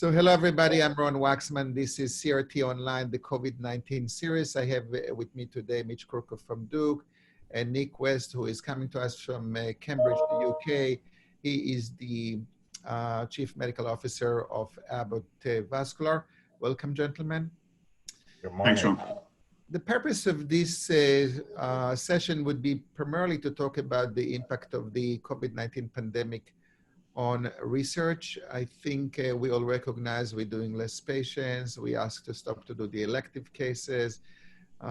So hello, everybody. I'm Ron Waksman. This is CRT Online, the COVID-19 series. I have with me today Mitch Krucoff from Duke and Nick West, who is coming to us from Cambridge, the UK. He is the Chief Medical Officer of Abbott Vascular. Welcome, gentlemen. Good morning. Thanks, Ron. The purpose of this session would be primarily to talk about the impact of the COVID-19 pandemic on research. I think we all recognize we're doing less patients. We asked to stop to do the elective cases.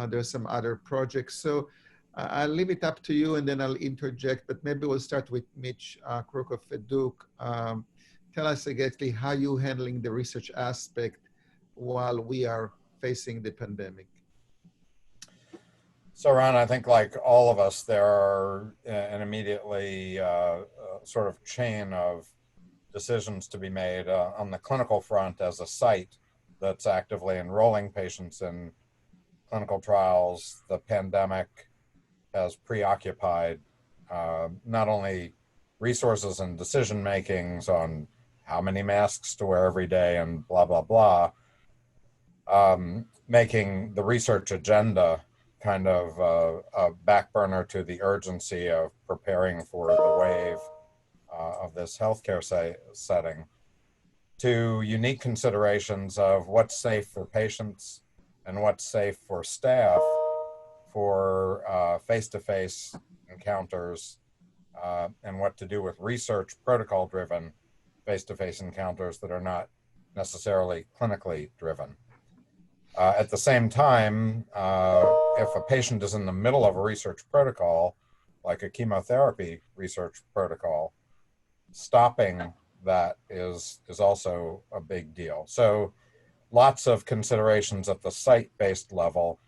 There's some other projects. So I'll leave it up to you and then I'll interject, but maybe we'll start with Mitch Krucoff at Duke. Tell us exactly how you're handling the research aspect while we are facing the pandemic. So Ron, I think like all of us, there are an immediately sort of chain of decisions to be made on the clinical front as a site that's actively enrolling patients in clinical trials. The pandemic has preoccupied not only resources and decision makings on how many masks to wear every day and blah, blah, blah, making the research agenda kind of a back burner to the urgency of preparing for the wave of this healthcare setting, to unique considerations of what's safe for patients and what's safe for staff for face-to-face encounters, and what to do with research protocol-driven face-to-face encounters that are not necessarily clinically driven. At the same time, if a patient is in the middle of a research protocol, like a chemotherapy research protocol, stopping that is also a big deal. So lots of considerations at the site-based level.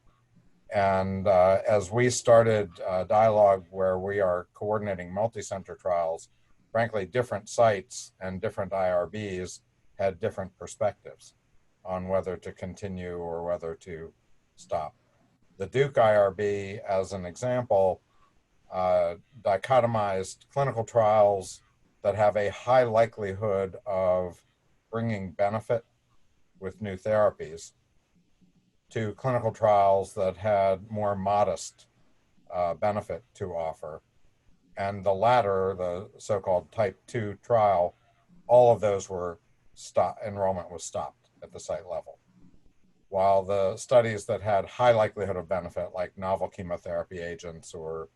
And as we started dialogue where we are coordinating multi-center trials, frankly, different sites and different IRBs had different perspectives on whether to continue or whether to stop. The Duke IRB, as an example, dichotomized clinical trials that have a high likelihood of bringing benefit with new therapies to clinical trials that had more modest benefit to offer. And the latter, the so-called type 2 trial, all of those were enrollment was stopped at the site level. While the studies that had high likelihood of benefit, like novel chemotherapy agents or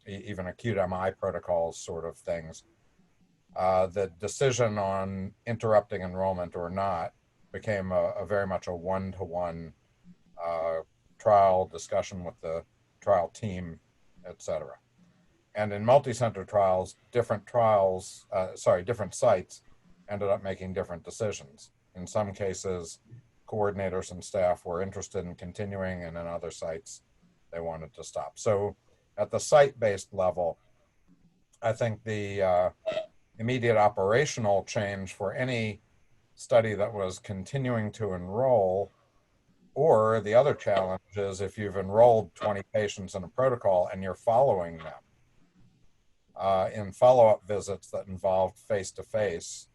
even acute MI protocols sort of things, the decision on interrupting enrollment or not became a very much a one-to-one trial discussion with the trial team, et cetera. And in multi-center trials, different sites ended up making different decisions. In some cases, coordinators and staff were interested in continuing, and in other sites, they wanted to stop. So at the site-based level, I think the immediate operational change for any study that was continuing to enroll, or the other challenge is if you've enrolled 20 patients in a protocol and you're following them in follow-up visits that involved face-to-face,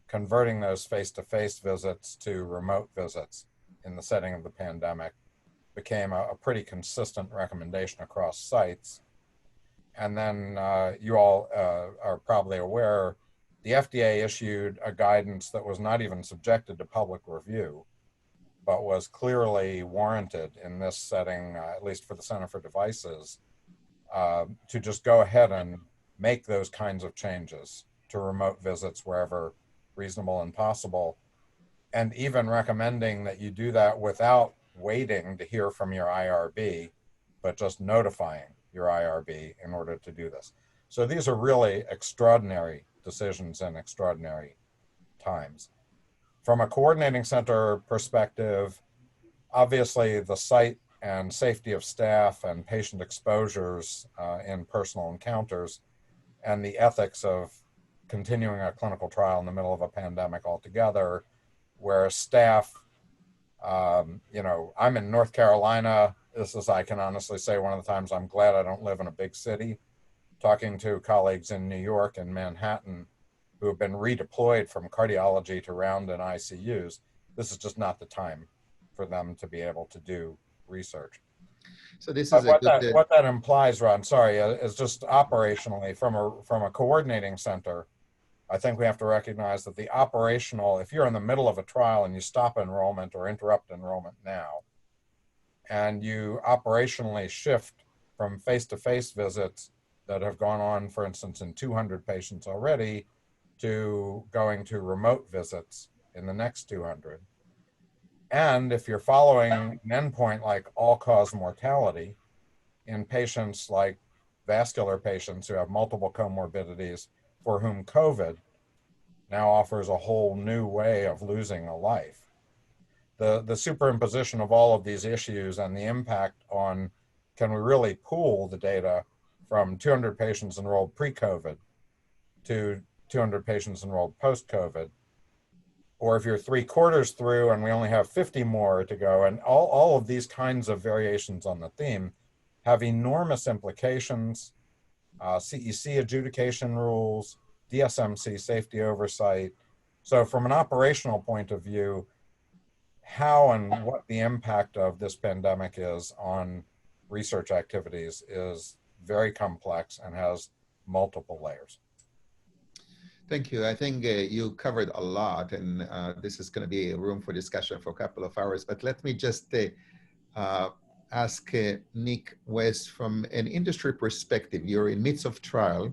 converting those face-to-face visits to remote visits in the setting of the pandemic became a pretty consistent recommendation across sites. And then you all are probably aware, the FDA issued a guidance that was not even subjected to public review, but was clearly warranted in this setting, at least for the Center for Devices, to just go ahead and make those kinds of changes to remote visits wherever reasonable and possible, and even recommending that you do that without waiting to hear from your IRB, but just notifying your IRB in order to do this. So these are really extraordinary decisions in extraordinary times. From a coordinating center perspective, obviously the site and safety of staff and patient exposures in personal encounters and the ethics of continuing a clinical trial in the middle of a pandemic altogether, where staff, I'm in North Carolina. This is, I can honestly say, one of the times I'm glad I don't live in a big city. Talking to colleagues in New York and Manhattan who have been redeployed from cardiology to round in ICUs, this is just not the time for them to be able to do research. So this is what that implies, Ron, sorry, is just operationally from a coordinating center. I think we have to recognize that the operational, if you're in the middle of a trial and you stop enrollment or interrupt enrollment now, and you operationally shift from face-to-face visits that have gone on, for instance, in 200 patients already, to going to remote visits in the next 200. And if you're following an endpoint like all-cause mortality in patients like vascular patients who have multiple comorbidities for whom COVID now offers a whole new way of losing a life. The superimposition of all of these issues and the impact on, can we really pool the data from 200 patients enrolled pre-COVID to 200 patients enrolled post-COVID? Or if you're 3/4 through and we only have 50 more to go, and all of these kinds of variations on the theme have enormous implications, CEC adjudication rules, DSMC safety oversight. So from an operational point of view, how and what the impact of this pandemic is on research activities is very complex and has multiple layers. Thank you. I think you covered a lot, and this is going to be a room for discussion for a couple of hours. But let me just ask Nick West, from an industry perspective, you're in midst of trial.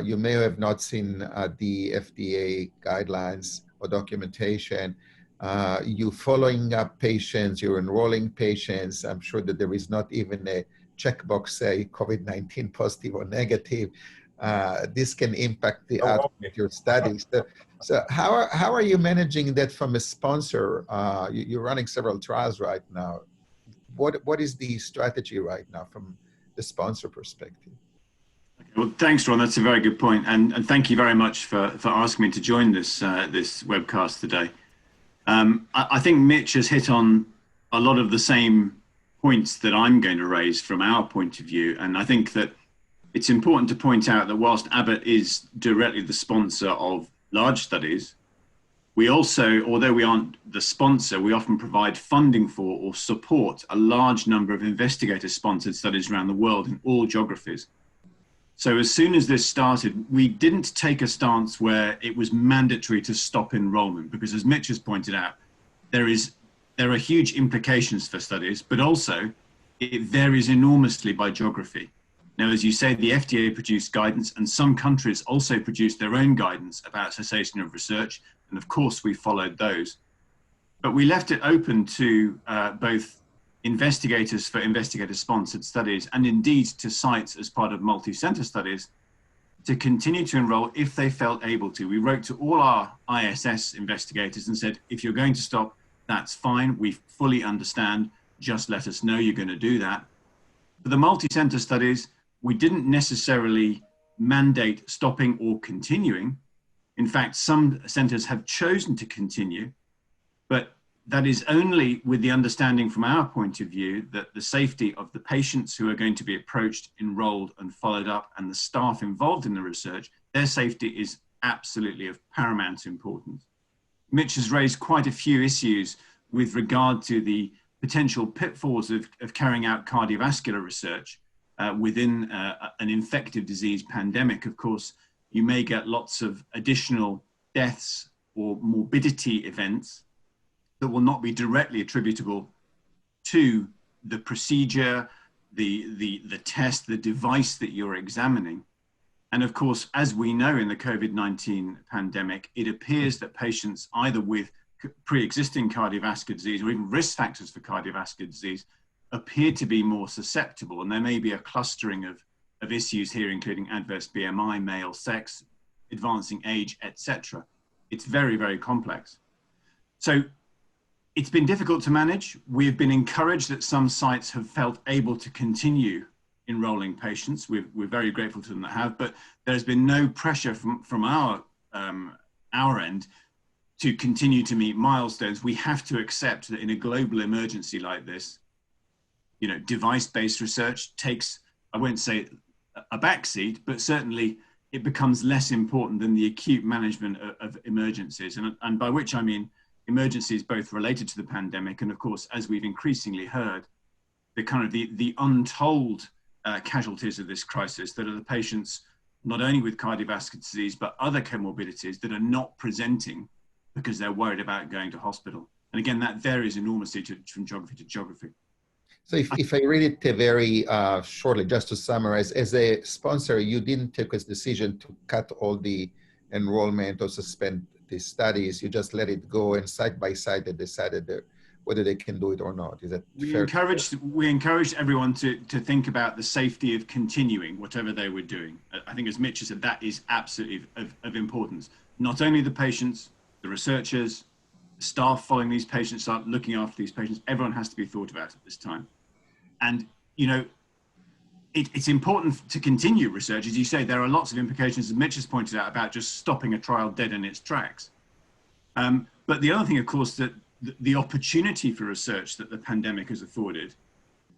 You may have not seen the FDA guidelines or documentation. You're following up patients, you're enrolling patients. I'm sure that there is not even a checkbox say COVID-19 positive or negative. This can impact the outcome of your studies. So how are you managing that from a sponsor? You're running several trials right now. What is the strategy right now from the sponsor perspective? Okay, well, thanks, Ron. That's a very good point, and thank you very much for asking me to join this this webcast today. I think Mitch has hit on a lot of the same points that I'm going to raise from our point of view, and I think that it's important to point out that whilst Abbott is directly the sponsor of large studies, we also, although we aren't the sponsor, we often provide funding for or support a large number of investigator-sponsored studies around the world in all geographies. So as soon as this started, we didn't take a stance where it was mandatory to stop enrollment, because as Mitch has pointed out, there are huge implications for studies, but also it varies enormously by geography. Now, as you say, the FDA produced guidance, and some countries also produced their own guidance about cessation of research, and of course we followed those. But we left it open to both investigators for investigator-sponsored studies, and indeed to sites as part of multi-center studies, to continue to enroll if they felt able to. We wrote to all our ISS investigators and said, if you're going to stop, that's fine, we fully understand, just let us know you're going to do that. For the multi-center studies, we didn't necessarily mandate stopping or continuing. In fact, some centers have chosen to continue, but that is only with the understanding from our point of view that the safety of the patients who are going to be approached, enrolled and followed up, and the staff involved in the research, their safety is absolutely of paramount importance. Mitch has raised quite a few issues with regard to the potential pitfalls of carrying out cardiovascular research within an infective disease pandemic. Of course, you may get lots of additional deaths or morbidity events that will not be directly attributable to the procedure, the test, the device that you're examining. And of course, as we know in the COVID-19 pandemic, it appears that patients either with pre-existing cardiovascular disease or even risk factors for cardiovascular disease appear to be more susceptible. And there may be a clustering of issues here, including adverse BMI, male sex, advancing age, etc. It's very, very complex. So it's been difficult to manage. We've been encouraged that some sites have felt able to continue enrolling patients. We're very grateful to them that have, but there's been no pressure from our end to continue to meet milestones. We have to accept that in a global emergency like this, you know, device-based research takes, I won't say a backseat, but certainly it becomes less important than the acute management of emergencies. And by which I mean emergencies both related to the pandemic and, of course, as we've increasingly heard, the kind of the untold casualties of this crisis that are the patients not only with cardiovascular disease, but other comorbidities that are not presenting because they're worried about going to hospital. And again, that varies enormously from geography to geography. So if I read it very shortly, just to summarize, as a sponsor, you didn't take a decision to cut all the enrollment or suspend the studies. You just let it go, and side by side they decided whether they can do it or not. Is that fair? We encouraged everyone to think about the safety of continuing whatever they were doing. I think, as Mitch has said, that is absolutely of importance. Not only the patients, the researchers, the staff following these patients, start looking after these patients. Everyone has to be thought about at this time. And, you know, it's important to continue research. As you say, there are lots of implications, as Mitch has pointed out, about just stopping a trial dead in its tracks. But the other thing, of course, that the opportunity for research that the pandemic has afforded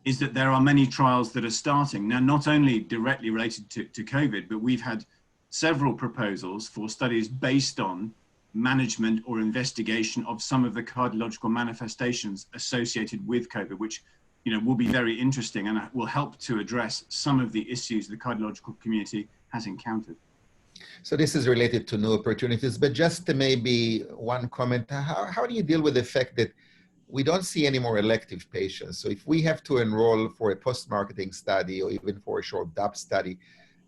is that there are many trials that are starting. Now, not only directly related to COVID, but we've had several proposals for studies based on management or investigation of some of the cardiological manifestations associated with COVID, which, you know, will be very interesting and will help to address some of the issues the cardiological community has encountered. So this is related to new opportunities, but just maybe one comment. How do you deal with the fact that we don't see any more elective patients? So if we have to enroll for a post-marketing study or even for a short DAP study,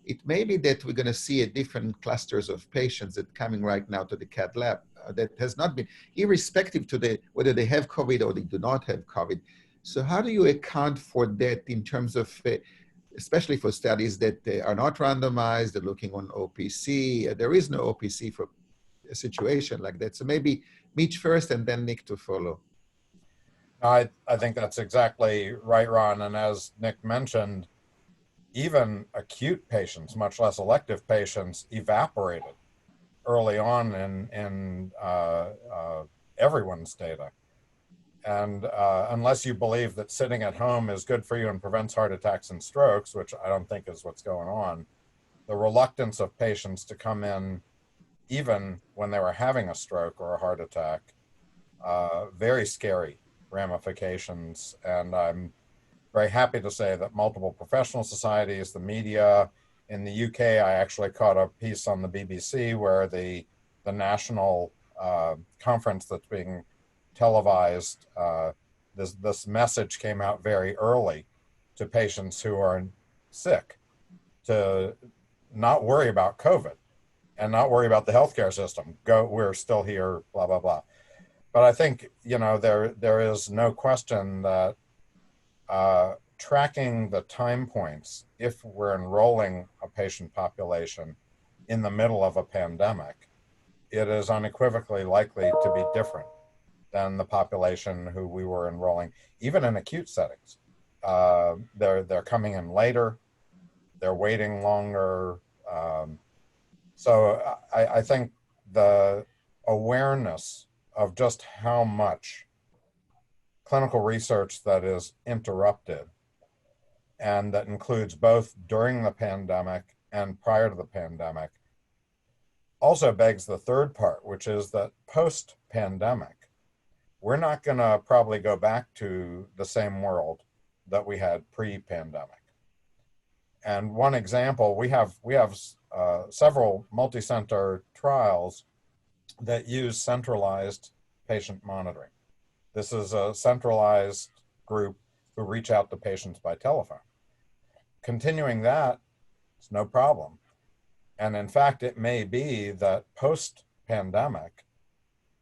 it may be that we're going to see a different clusters of patients that coming right now to the cath lab that has not been, irrespective to whether they have COVID or they do not have COVID. So how do you account for that in terms of, especially for studies that are not randomized, they're looking on OPC, there is no OPC for a situation like that. So maybe Mitch first and then Nick to follow. I think that's exactly right, Ron. And as Nick mentioned, even acute patients, much less elective patients, evaporated early on in everyone's data. And unless you believe that sitting at home is good for you and prevents heart attacks and strokes, which I don't think is what's going on, the reluctance of patients to come in, even when they were having a stroke or a heart attack, very scary ramifications. And I'm very happy to say that multiple professional societies, the media, in the UK, I actually caught a piece on the BBC where the national conference that's being televised, this message came out very early to patients who are sick to not worry about COVID and not worry about the healthcare system. We're still here, blah, blah, blah. But I think, you know, there is no question that tracking the time points, if we're enrolling a patient population in the middle of a pandemic, it is unequivocally likely to be different than the population who we were enrolling, even in acute settings. They're coming in later, they're waiting longer. So I think the awareness of just how much clinical research that is interrupted, and that includes both during the pandemic and prior to the pandemic, also begs the third part, which is that post-pandemic, we're not going to probably go back to the same world that we had pre-pandemic. And one example, we have several multi-center trials that use centralized patient monitoring. This is a centralized group who reach out to patients by telephone. Continuing that is no problem. And in fact, it may be that post-pandemic,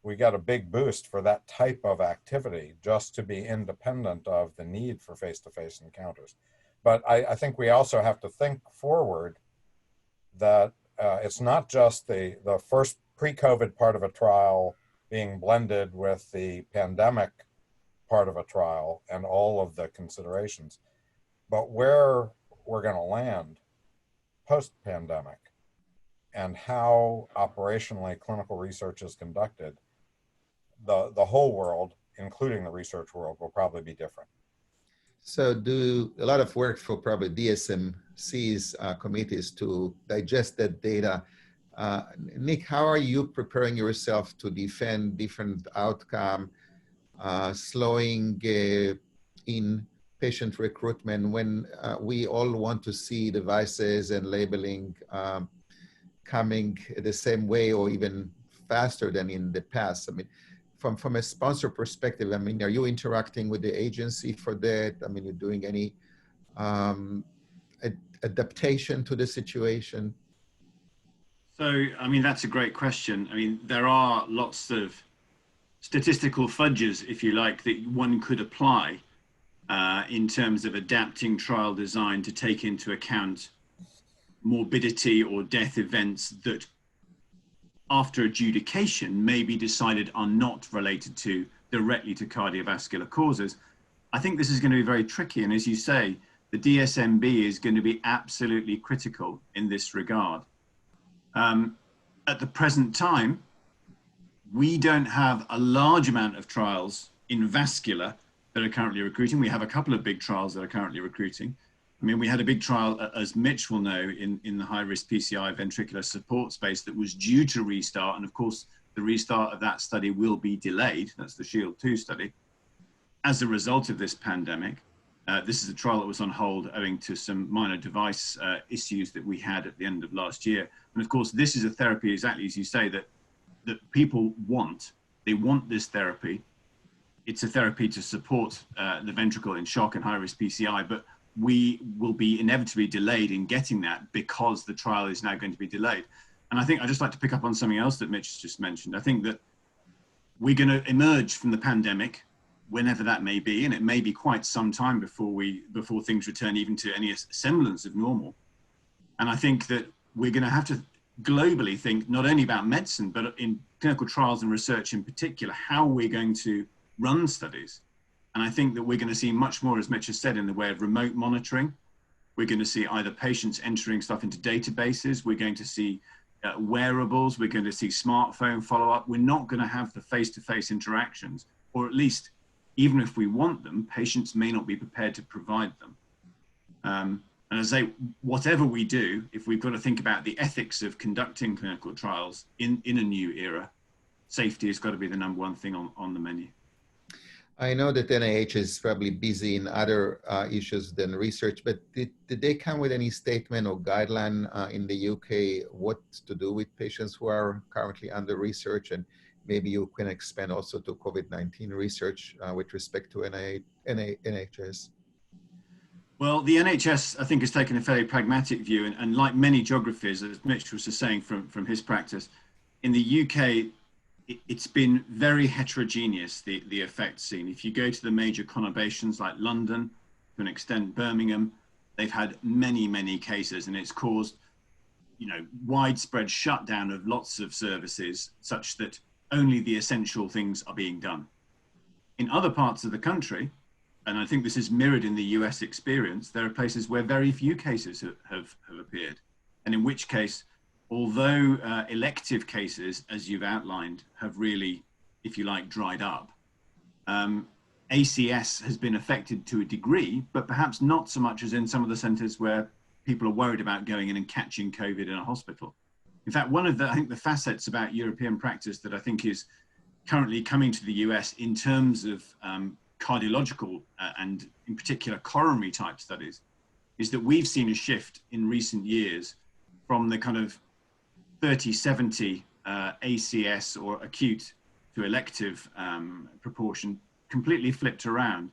we got a big boost for that type of activity just to be independent of the need for face-to-face encounters. But I think we also have to think forward that it's not just the first pre-COVID part of a trial being blended with the pandemic part of a trial and all of the considerations, but where we're going to land post-pandemic and how operationally clinical research is conducted, the whole world, including the research world, will probably be different. So do a lot of work for probably DSM sees committees to digest that data. Nick, how are you preparing yourself to defend different outcome, slowing in patient recruitment when we all want to see devices and labeling coming the same way or even faster than in the past? I mean, from a sponsor perspective, I mean, are you interacting with the agency for that? I mean, you're doing any adaptation to the situation? So, I mean, that's a great question. I mean, there are lots of statistical fudges, if you like, that one could apply in terms of adapting trial design to take into account morbidity or death events that after adjudication may be decided are not related directly to cardiovascular causes. I think this is going to be very tricky. And as you say, the DSMB is going to be absolutely critical in this regard. At the present time, we don't have a large amount of trials in vascular that are currently recruiting. We have a couple of big trials that are currently recruiting. I mean, we had a big trial, as Mitch will know, in the high-risk PCI ventricular support space that was due to restart. And of course, the restart of that study will be delayed. That's the SHIELD 2 study. As a result of this pandemic, this is a trial that was on hold owing to some minor device issues that we had at the end of last year. And of course, this is a therapy, exactly as you say, that people want. They want this therapy. It's a therapy to support the ventricle in shock and high-risk PCI, but we will be inevitably delayed in getting that because the trial is now going to be delayed. And I think I'd just like to pick up on something else that Mitch just mentioned. I think that we're going to emerge from the pandemic, whenever that may be, and it may be quite some time before things return even to any semblance of normal. And I think that we're going to have to globally think not only about medicine, but in clinical trials and research in particular, how we're going to run studies. And I think that we're going to see much more, as Mitch has said, in the way of remote monitoring. We're going to see either patients entering stuff into databases. We're going to see wearables. We're going to see smartphone follow-up. We're not going to have the face-to-face interactions, or at least, even if we want them, patients may not be prepared to provide them. And as I say, whatever we do, if we've got to think about the ethics of conducting clinical trials in a new era, safety has got to be the number one thing on the menu. I know that NIH is probably busy in other issues than research, but did they come with any statement or guideline in the UK what to do with patients who are currently under research? And maybe you can expand also to COVID-19 research with respect to NHS. Well, the NHS, I think, has taken a fairly pragmatic view, and like many geographies, as Mitch was just saying from his practice, in the UK, it's been very heterogeneous, the effect seen. If you go to the major conurbations like London, to an extent Birmingham, they've had many, many cases, and it's caused, widespread shutdown of lots of services such that only the essential things are being done. In other parts of the country, and I think this is mirrored in the US experience, there are places where very few cases have appeared, and in which case, although elective cases, as you've outlined, have really, if you like, dried up, ACS has been affected to a degree, but perhaps not so much as in some of the centers where people are worried about going in and catching COVID in a hospital. In fact, one of the facets about European practice that I think is currently coming to the US in terms of cardiological and in particular coronary type studies is that we've seen a shift in recent years from the kind of 30-70 ACS or acute to elective proportion completely flipped around.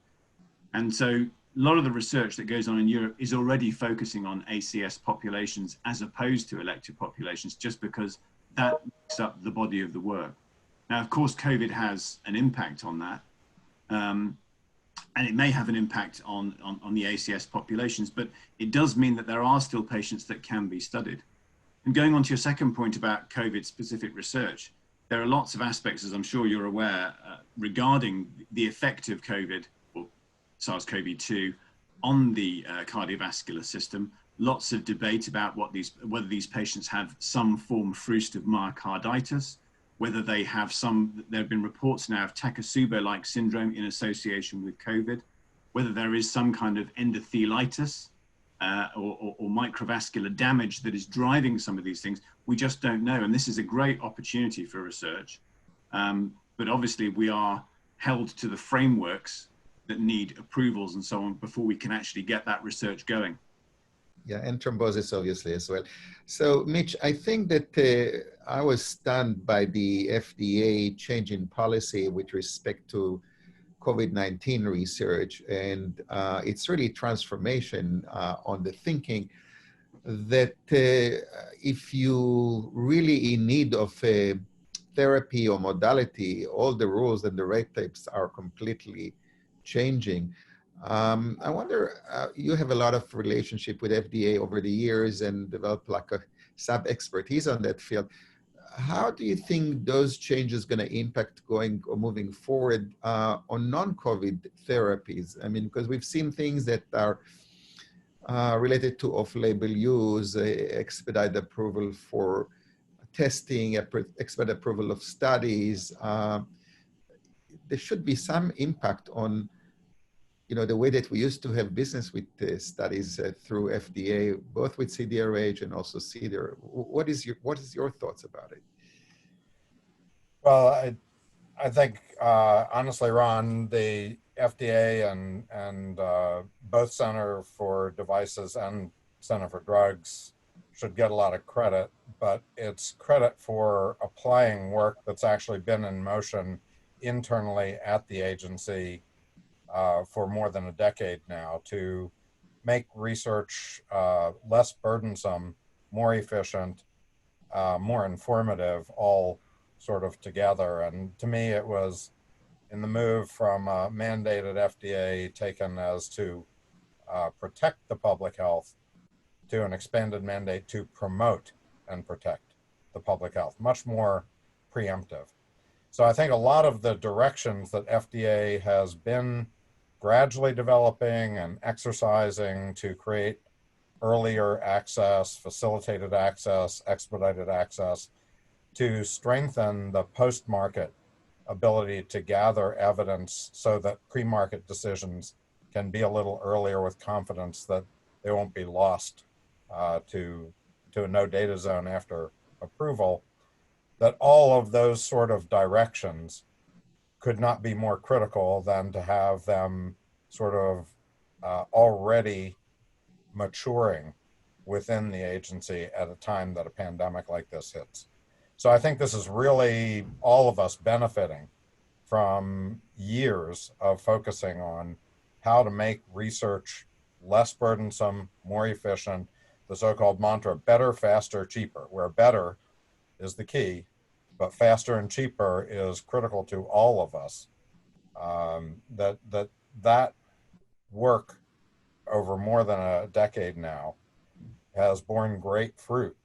And so a lot of the research that goes on in Europe is already focusing on ACS populations as opposed to elective populations, just because that makes up the body of the work. Now, of course, COVID has an impact on that. And it may have an impact on the ACS populations, but it does mean that there are still patients that can be studied. And going on to your second point about COVID-specific research, there are lots of aspects, as I'm sure you're aware, regarding the effect of COVID, or SARS-CoV-2, on the cardiovascular system. Lots of debate about whether these patients have some form fruste of myocarditis, whether they have there have been reports now of Takotsubo-like syndrome in association with COVID, whether there is some kind of endothelitis or microvascular damage that is driving some of these things. We just don't know. And this is a great opportunity for research. But obviously we are held to the frameworks that need approvals and so on before we can actually get that research going. Yeah, and thrombosis obviously as well. So Mitch, I think that I was stunned by the FDA change in policy with respect to COVID-19 research, and it's really transformation on the thinking that if you really in need of a therapy or modality, all the rules and the red tapes are completely changing. I wonder, you have a lot of relationship with FDA over the years and developed like a sub-expertise on that field. How do you think those changes going to impact going or moving forward on non-COVID therapies? I mean, because we've seen things that are related to off-label use, expedited approval for testing, expedited approval of studies. There should be some impact on, you know, the way that we used to have business with studies through FDA, both with CDRH and also CDER. What is your thoughts about it? Well, I think honestly, Ron, the FDA and both Center for Devices and Center for Drugs should get a lot of credit, but it's credit for applying work that's actually been in motion internally at the agency for more than a decade now to make research less burdensome, more efficient, more informative, all sort of together. And to me, it was in the move from mandated FDA taken as to protect the public health to an expanded mandate to promote and protect the public health, much more preemptive. So I think a lot of the directions that FDA has been gradually developing and exercising to create earlier access, facilitated access, expedited access, to strengthen the post-market ability to gather evidence so that pre-market decisions can be a little earlier with confidence that they won't be lost to a no data zone after approval, that all of those sort of directions could not be more critical than to have them sort of already maturing within the agency at a time that a pandemic like this hits. So I think this is really all of us benefiting from years of focusing on how to make research less burdensome, more efficient, the so-called mantra, better, faster, cheaper, where better is the key, but faster and cheaper is critical to all of us. That work over more than a decade now has borne great fruit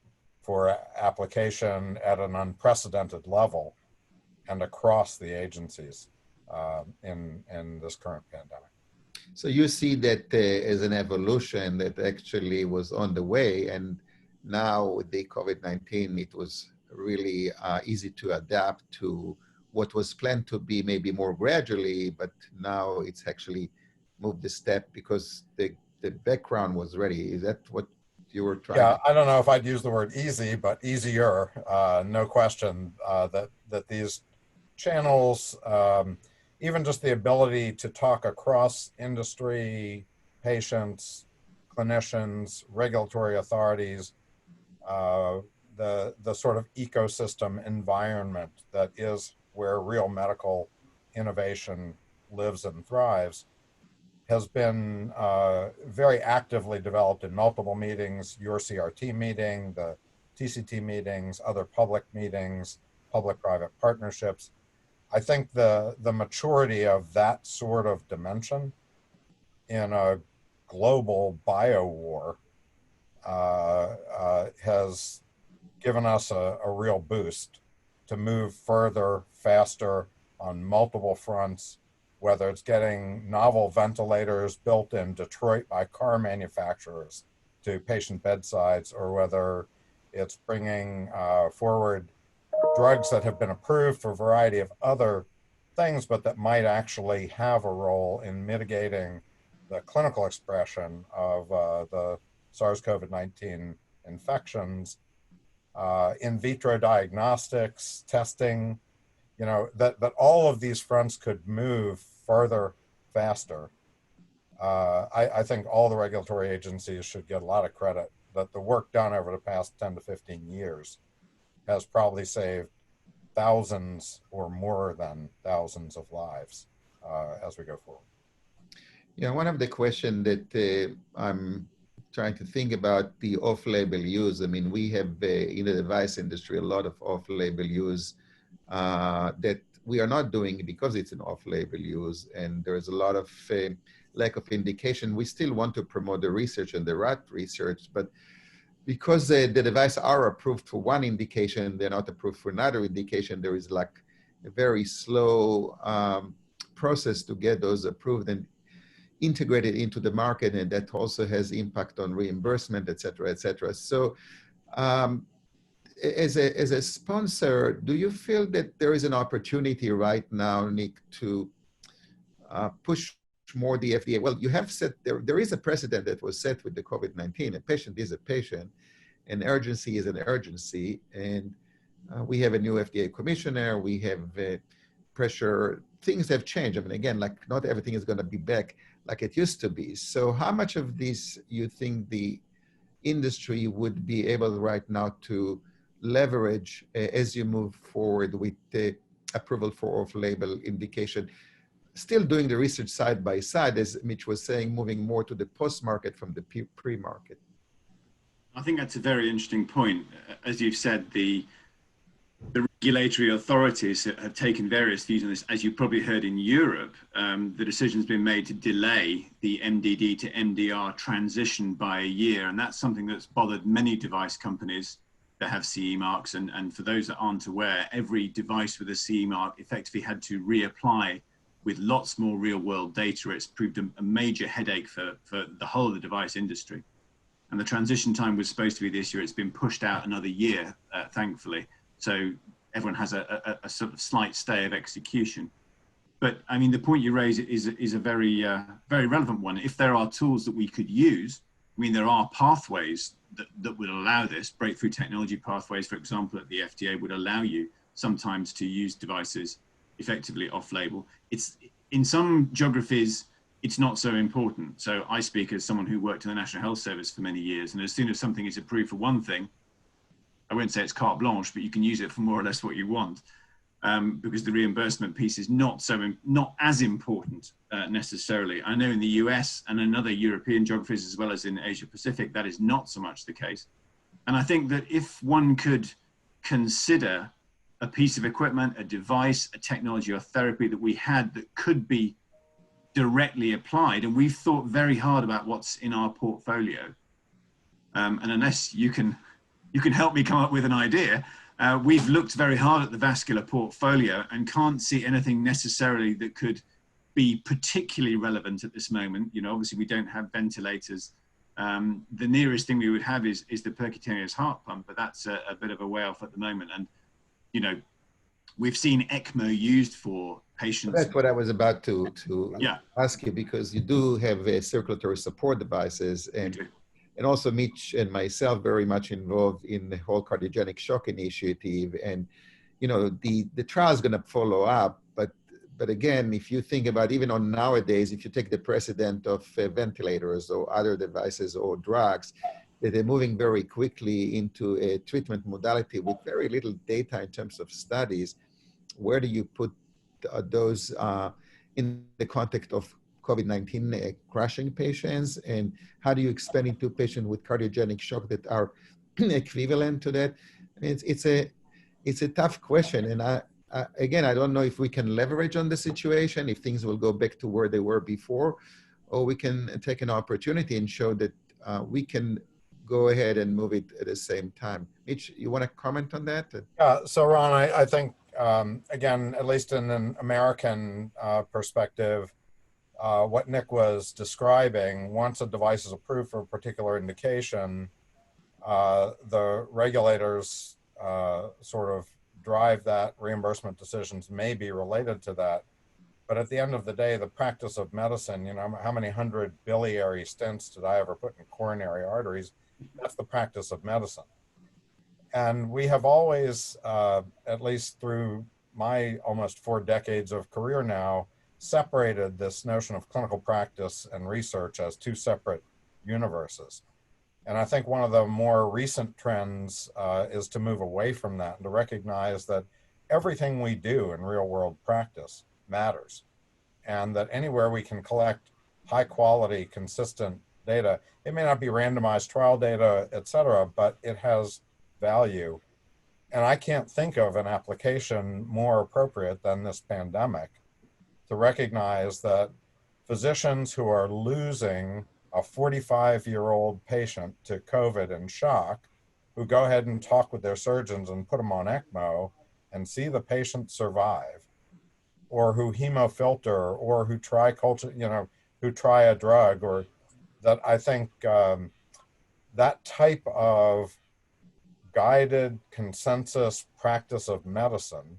for application at an unprecedented level and across the agencies in this current pandemic. So you see that as an evolution that actually was on the way, and now with the COVID-19, it was really easy to adapt to what was planned to be maybe more gradually, but now it's actually moved the step because the background was ready. Is that what you were trying to? I don't know if I'd use the word easy, but easier, no question, that these channels, even just the ability to talk across industry, patients, clinicians, regulatory authorities, the sort of ecosystem environment that is where real medical innovation lives and thrives, has been very actively developed in multiple meetings, your CRT meeting, the TCT meetings, other public meetings, public-private partnerships. I think the maturity of that sort of dimension in a global bio-war has given us a real boost to move further, faster on multiple fronts, whether it's getting novel ventilators built in Detroit by car manufacturers to patient bedsides, or whether it's bringing forward drugs that have been approved for a variety of other things, but that might actually have a role in mitigating the clinical expression of the SARS-CoV-19 infections, in vitro diagnostics, testing, that all of these fronts could move further, faster. I think all the regulatory agencies should get a lot of credit that the work done over the past 10 to 15 years has probably saved thousands or more than thousands of lives as we go forward. Yeah, one of the questions that I'm trying to think about the off-label use. I mean, we have in the device industry a lot of off-label use that we are not doing because it's an off-label use, and there's a lot of lack of indication. We still want to promote the research and the rat research, but because the devices are approved for one indication, they're not approved for another indication, there is like a very slow process to get those approved and integrated into the market, and that also has impact on reimbursement, et cetera, et cetera. So as a sponsor, do you feel that there is an opportunity right now, Nick, to push more the FDA? Well, you have said there is a precedent that was set with the COVID-19. A patient is a patient, an urgency is an urgency, and we have a new FDA commissioner, we have pressure, things have changed. I mean, again, like not everything is going to be back like it used to be. So how much of this you think the industry would be able right now to leverage as you move forward with the approval for off-label indication? Still doing the research side by side, as Mitch was saying, moving more to the post-market from the pre-market. I think that's a very interesting point. As you've said, the regulatory authorities have taken various views on this. As you probably heard in Europe, the decision's been made to delay the MDD to MDR transition by a year. And that's something that's bothered many device companies that have CE marks. And for those that aren't aware, every device with a CE mark effectively had to reapply with lots more real world data. It's proved a major headache for the whole of the device industry. And the transition time was supposed to be this year. It's been pushed out another year, thankfully. So everyone has a sort of slight stay of execution. But I mean, the point you raise is a very, very relevant one. If there are tools that we could use, I mean, there are pathways that would allow this. Breakthrough technology pathways, for example, at the FDA would allow you sometimes to use devices effectively off-label. It's in some geographies, it's not so important. So I speak as someone who worked in the National Health Service for many years, and as soon as something is approved for one thing, I wouldn't say it's carte blanche, but you can use it for more or less what you want, because the reimbursement piece is not as important necessarily. I know in the US and in other European geographies, as well as in Asia Pacific, that is not so much the case. And I think that if one could consider a piece of equipment, a device, a technology or therapy that we had that could be directly applied, and we've thought very hard about what's in our portfolio. And unless you can help me come up with an idea, we've looked very hard at the vascular portfolio and can't see anything necessarily that could be particularly relevant at this moment. You know, obviously we don't have ventilators. The nearest thing we would have is the percutaneous heart pump, but that's a bit of a way off at the moment. And, you know, we've seen ECMO used for patients. That's what I was about to ask you, because you do have circulatory support devices, and also Mitch and myself very much involved in the whole cardiogenic shock initiative. And, you know, the trial is going to follow up. But again, if you think about even on nowadays, if you take the precedent of ventilators or other devices or drugs, that they're moving very quickly into a treatment modality with very little data in terms of studies. Where do you put those in the context of COVID-19 crashing patients, and how do you expand into patients with cardiogenic shock that are equivalent to that? It's a tough question, and again, I don't know if we can leverage on the situation, if things will go back to where they were before, or we can take an opportunity and show that we can go ahead and move it at the same time. Mitch, you want to comment on that? So Ron, I think, again, at least in an American perspective, what Nick was describing, once a device is approved for a particular indication, the regulators sort of drive that. Reimbursement decisions may be related to that. But at the end of the day, the practice of medicine, how many hundred biliary stents did I ever put in coronary arteries? That's the practice of medicine. And we have always, at least through my almost 4 decades of career now, separated this notion of clinical practice and research as 2 separate universes. And I think one of the more recent trends is to move away from that and to recognize that everything we do in real world practice matters. And that anywhere we can collect high quality, consistent data, it may not be randomized trial data, et cetera, but it has value. And I can't think of an application more appropriate than this pandemic to recognize that physicians who are losing a 45-year-old patient to COVID in shock, who go ahead and talk with their surgeons and put them on ECMO and see the patient survive, or who hemofilter, or who try culture, who try a drug, or that I think that type of guided consensus practice of medicine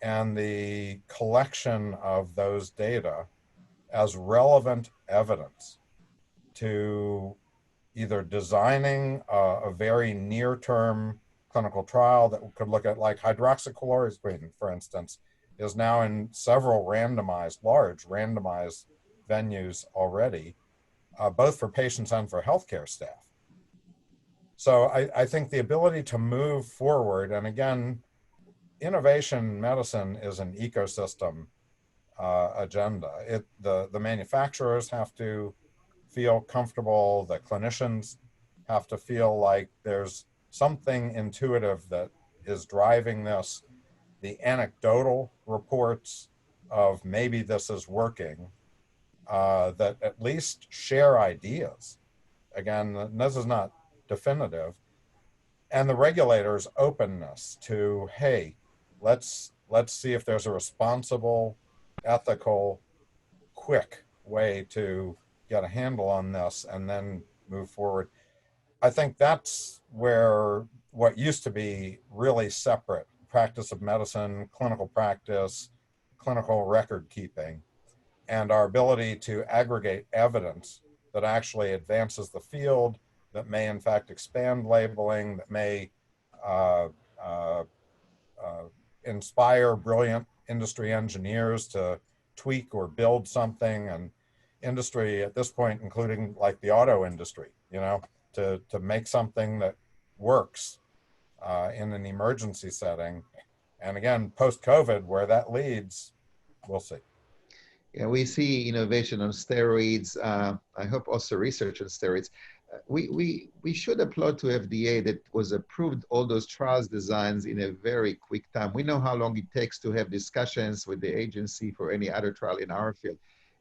and the collection of those data as relevant evidence to either designing a very near-term clinical trial that could look at, like hydroxychloroquine, for instance, is now in several large randomized venues already, both for patients and for healthcare staff. So I think the ability to move forward, and again, innovation medicine is an ecosystem agenda. The manufacturers have to feel comfortable, the clinicians have to feel like there's something intuitive that is driving this. The anecdotal reports of maybe this is working, that at least share ideas. Again, this is not definitive. And the regulators' openness to, hey, let's see if there's a responsible, ethical, quick way to get a handle on this and then move forward. I think that's where what used to be really separate practice of medicine, clinical practice, clinical record keeping, and our ability to aggregate evidence that actually advances the field, that may in fact expand labeling, that may inspire brilliant industry engineers to tweak or build something, and industry at this point, including like the auto industry, to make something that works in an emergency setting. And again, post-COVID, where that leads, we'll see. Yeah, we see innovation on steroids. I hope also research on steroids. We should applaud to FDA that was approved all those trials designs in a very quick time. We know how long it takes to have discussions with the agency for any other trial in our field.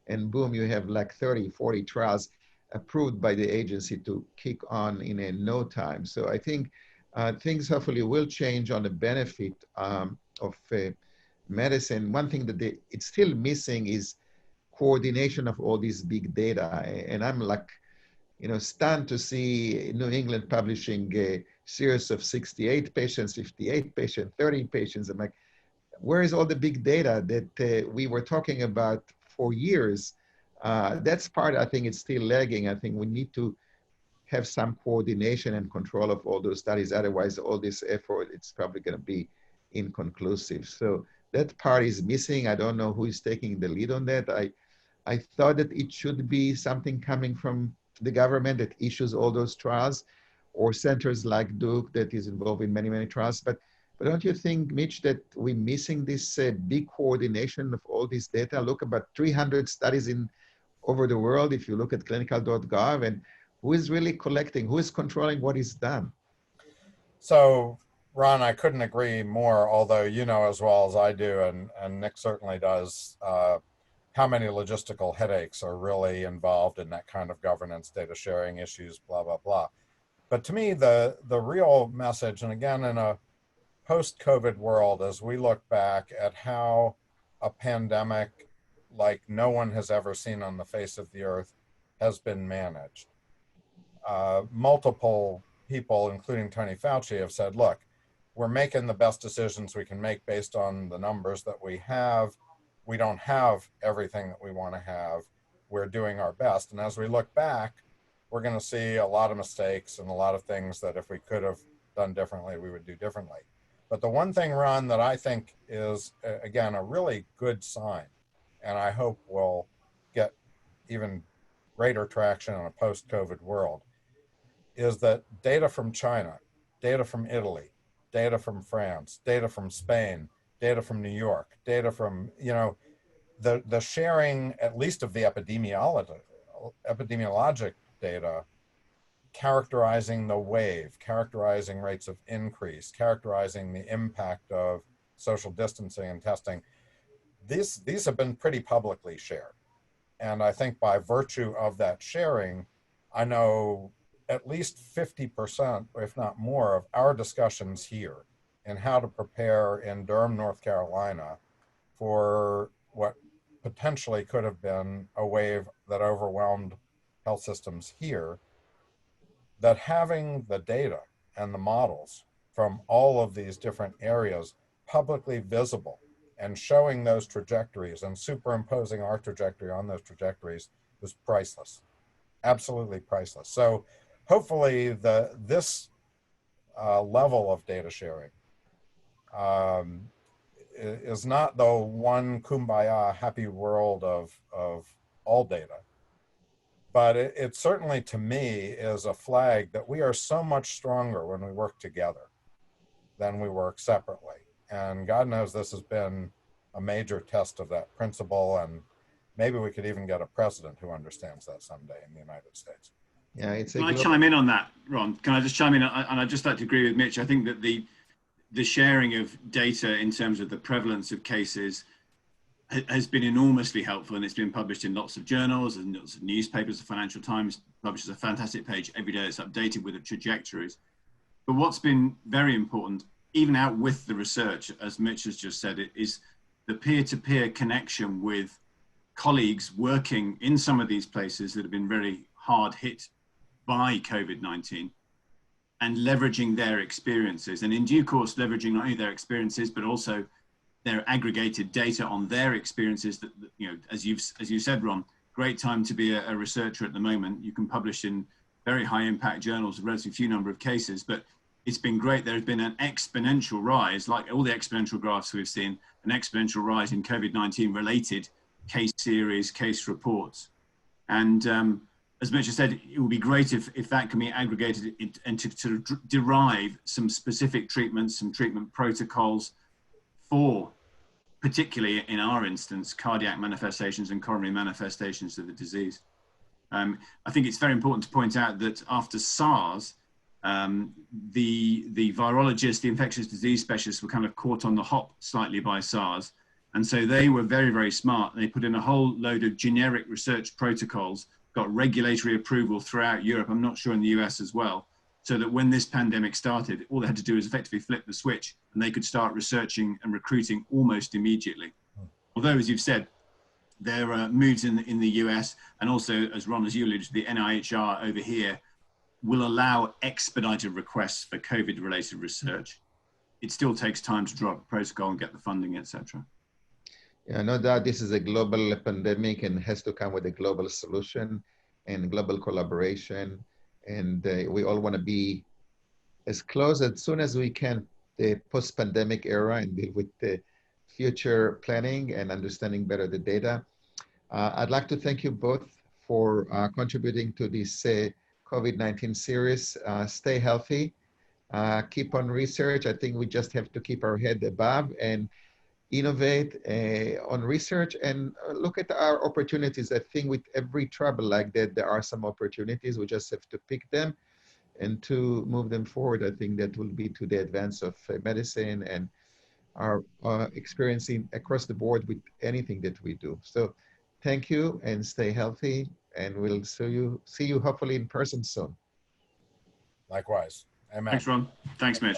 And boom, you have like 30, 40 trials approved by the agency to kick on in no time. So I think things hopefully will change on the benefit of medicine. One thing that it's still missing is coordination of all these big data. And I'm like, stunned to see New England publishing a series of 68 patients, 58 patients, 30 patients. I'm like, where is all the big data that we were talking about for years? That's part, I think it's still lagging. I think we need to have some coordination and control of all those studies. Otherwise, all this effort, it's probably going to be inconclusive. So that part is missing. I don't know who is taking the lead on that. I thought that it should be something coming from the government that issues all those trials, or centers like Duke that is involved in many, many trials. But don't you think, Mitch, that we're missing this big coordination of all this data? Look, about 300 studies over the world, if you look at clinical.gov, and who is really collecting, who is controlling what is done? So, Ron, I couldn't agree more, although you know as well as I do, and Nick certainly does, how many logistical headaches are really involved in that kind of governance, data sharing issues, blah, blah, blah. But to me, the real message, and again, in a post-COVID world, as we look back at how a pandemic like no one has ever seen on the face of the earth has been managed. Multiple people, including Tony Fauci, have said, look, we're making the best decisions we can make based on the numbers that we have. we don't have everything that we want to have. We're doing our best. And as we look back, we're going to see a lot of mistakes and a lot of things that if we could have done differently, we would do differently. But the one thing, Ron, that I think is, again, a really good sign, and I hope will get even greater traction in a post-COVID world, is that data from China, data from Italy, data from France, data from Spain, data from New York, data from, the sharing, at least of the epidemiologic data, characterizing the wave, characterizing rates of increase, characterizing the impact of social distancing and testing. These have been pretty publicly shared. And I think by virtue of that sharing, I know at least 50%, if not more, of our discussions here and how to prepare in Durham, North Carolina for what potentially could have been a wave that overwhelmed health systems here, that having the data and the models from all of these different areas publicly visible and showing those trajectories and superimposing our trajectory on those trajectories was priceless, absolutely priceless. So hopefully this level of data sharing is not the one kumbaya happy world of all data, but it certainly to me is a flag that we are so much stronger when we work together than we work separately. And God knows this has been a major test of that principle, and maybe we could even get a president who understands that someday in the United States. Yeah, it's a Can I chime in on that, Ron? Can I just chime in? And I'd just like to agree with Mitch. I think that the sharing of data in terms of the prevalence of cases has been enormously helpful, and it's been published in lots of journals and lots of newspapers. The Financial Times publishes a fantastic page every day that's updated with the trajectories. But what's been very important, even out with the research, as Mitch has just said, it is the peer-to-peer connection with colleagues working in some of these places that have been very hard hit by COVID-19 and leveraging their experiences, and in due course leveraging not only their experiences but also their aggregated data on their experiences. That, as you said, Ron, great time to be a researcher at the moment. You can publish in very high impact journals, a relatively few number of cases, but it's been great. There's been an exponential rise, like all the exponential graphs we've seen, an exponential rise in COVID-19 related case series, case reports. And as Mitch said, it would be great if that can be aggregated and to derive some specific treatments, some treatment protocols for, particularly in our instance, cardiac manifestations and coronary manifestations of the disease. I think it's very important to point out that after SARS, the virologists, the infectious disease specialists were kind of caught on the hop slightly by SARS. And so they were very, very smart. They put in a whole load of generic research protocols, got regulatory approval throughout Europe, I'm not sure in the US as well, so that when this pandemic started, all they had to do was effectively flip the switch and they could start researching and recruiting almost immediately. Although, as you've said, there are moves in the US, and also, as Ron, as you alluded to, the NIHR over here will allow expedited requests for COVID-related research. It still takes time to draw up a protocol and get the funding, etc. Yeah, no doubt this is a global pandemic and has to come with a global solution and global collaboration. And we all want to be as close as soon as we can the post-pandemic era and deal with the future planning and understanding better the data. I'd like to thank you both for contributing to this COVID-19 series. Stay healthy, keep on research. I think we just have to keep our head above and innovate on research and look at our opportunities. I think with every trouble like that, there are some opportunities. We just have to pick them and to move them forward. I think that will be to the advance of medicine and our experiencing across the board with anything that we do. So thank you and stay healthy, and we'll see you hopefully in person soon. Likewise. Amen. Thanks, Ron. Thanks, Mitch.